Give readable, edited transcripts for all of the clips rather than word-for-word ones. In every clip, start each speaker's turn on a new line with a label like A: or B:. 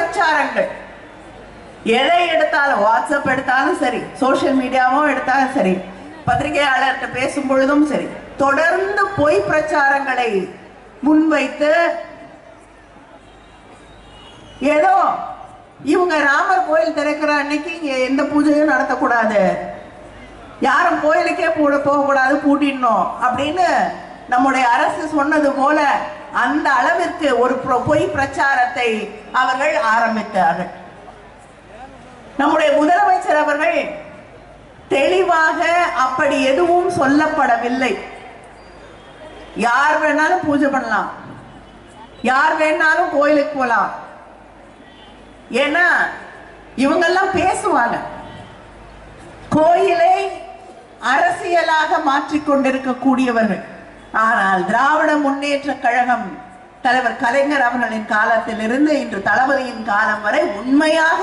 A: பிரச்சாரங்கள் எதை எடுத்தாலும், வாட்ஸ்அப் எடுத்தாலும் சரி, சோசியல் மீடியாவும் எடுத்தாலும் சரி, பத்திரிகையாளர்கிட்ட பேசும் பொழுதும் சரி, தொடர்ந்து பொய் பிரச்சாரங்களை முன்வைத்து ஏதோ இவங்க ராமர் கோயில் திறக்கிற அன்னைக்கு இங்க எந்த பூஜையும் நடத்தக்கூடாது, யாரும் கோயிலுக்கே போகக்கூடாது, பூட்டிடணும் அப்படின்னு நம்முடைய அரசு சொன்னது போல அந்த அளவிற்கு ஒரு பொய் பிரச்சாரத்தை அவர்கள் ஆரம்பித்தார்கள். நம்முடைய முதலமைச்சர் அவர்கள் தெளிவாக அப்படி எதுவும் சொல்லப்படவில்லை. யார் வேணாலும் பூஜை பண்ணலாம், யார் வேணாலும் கோயிலுக்கு போகலாம். ஏன்னா இவங்கெல்லாம் பேசுவாங்க. கோயிலை அரசியலாக மாற்றிக்கொண்டிருக்கக்கூடியவர்கள். ஆனால் திராவிட முன்னேற்ற கழகம் தலைவர் கலைஞர் அவர்களின் காலத்திலிருந்து இன்று தளபதியின் காலம் வரை உண்மையாக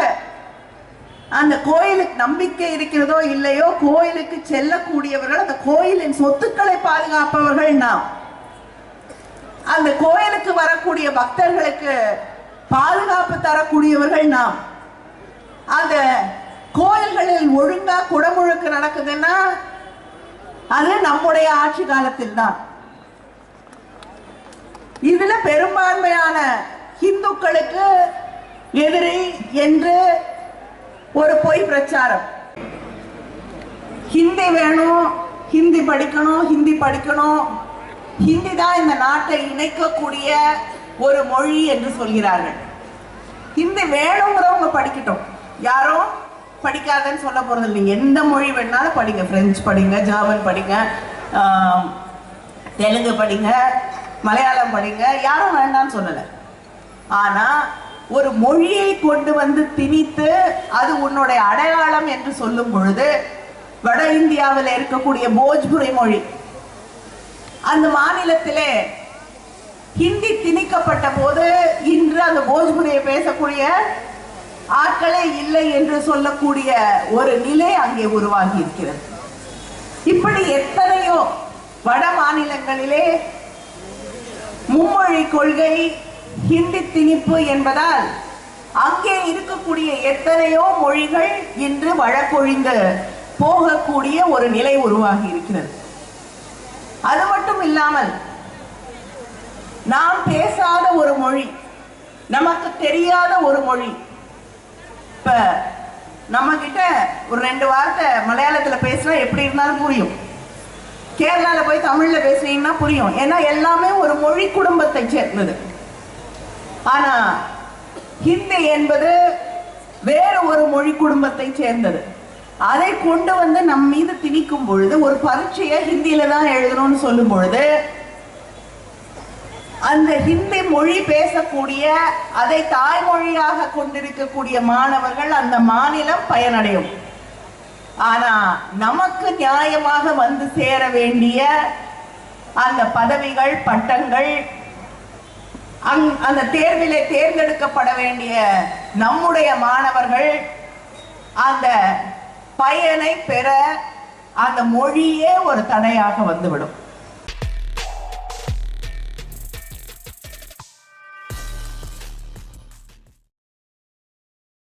A: அந்த கோயிலுக்கு நம்பிக்கை இருக்கிறதோ இல்லையோ, கோயிலுக்கு செல்லக்கூடியவர்கள், அந்த கோயிலின் சொத்துக்களை பாதுகாப்பவர்கள் நாம். அந்த கோயிலுக்கு வரக்கூடிய பக்தர்களுக்கு பாதுகாப்பு தரக்கூடியவர்கள் நாம். அந்த கோயில்களில் ஒழுங்கா குடமுழுக்கு நடக்குதுன்னா அது நம்முடைய ஆட்சி காலத்தில் தான். இதுல பெரும்பான்மையான இந்துக்களுக்கு எதிரி என்று ஒரு பொய் பிரச்சாரம். ஹிந்தி வேணும், ஹிந்தி படிக்கணும், ஹிந்தி படிக்கணும், ஹிந்தி தான் இந்த நாட்டை இணைக்கக்கூடிய ஒரு மொழி என்று சொல்கிறார்கள். ஹிந்தி வேணுங்கிறவங்க படிக்கட்டும், யாரும் படிக்காதன்னு சொல்ல போறது இல்லைங்க. எந்த மொழி வேணாலும் படிங்க, பிரெஞ்சு படிங்க, ஜெர்மன் படிங்க, தெலுங்கு படிங்க, மலையாளம் படிங்க, யாரும் வேண்டாம்னு சொல்லலை. ஆனா ஒரு மொழியை கொண்டு வந்து திணித்து அது உன்னுடைய அடையாளம் என்று சொல்லும் பொழுது, வட இந்தியாவில் இருக்கக்கூடிய போஜ்புரி மொழி, அந்த மாநிலத்திலே ஹிந்தி திணிக்கப்பட்ட போது இன்று அந்த போஜ்புரியை பேசக்கூடிய ஆட்களே இல்லை என்று சொல்லக்கூடிய ஒரு நிலை அங்கே உருவாகி இருக்கிறது. இப்படி எத்தனையோ வட மாநிலங்களிலே மும்மொழி கொள்கை, ஹிந்தி திணிப்பு என்பதால் அங்கே இருக்கக்கூடிய எத்தனையோ மொழிகள் இன்று வழக்கொழிந்து போகக்கூடிய ஒரு நிலை உருவாகி இருக்கிறது. அது மட்டும் இல்லாமல் நாம் பேசாத ஒரு மொழி, நமக்கு தெரியாத ஒரு மொழி, இப்ப நம்ம கிட்ட ஒரு 2 வார்த்தை மலையாளத்துல பேசினா எப்படி இருந்தாலும் புரியும், கேரளால போய் தமிழ்ல பேசுனீங்கன்னா புரியும். ஏன்னா எல்லாமே ஒரு மொழி குடும்பத்தை சேர்ந்தது. ஆனா ஹிந்தி என்பது வேறு ஒரு மொழி குடும்பத்தை சேர்ந்தது. அதை கொண்டு வந்து நம் மீது திணிக்கும் பொழுது, ஒரு பரீட்சையை ஹிந்தியில தான் எழுதணும்னு சொல்லும் பொழுது, அந்த ஹிந்தி மொழி பேசக்கூடிய, அதை தாய்மொழியாக கொண்டிருக்கக்கூடிய மாணவர்கள் அந்த மாநிலம் பயனடையும். ஆனா நமக்கு நியாயமாக வந்து சேர வேண்டிய அந்த பதவிகள், பட்டங்கள், அந்த தேர்விலே தேர்ந்தெடுக்கப்பட வேண்டிய நம்முடைய மாணவர்கள் அந்த பயனை பெற அந்த மொழியே ஒரு தடையாக வந்துவிடும்.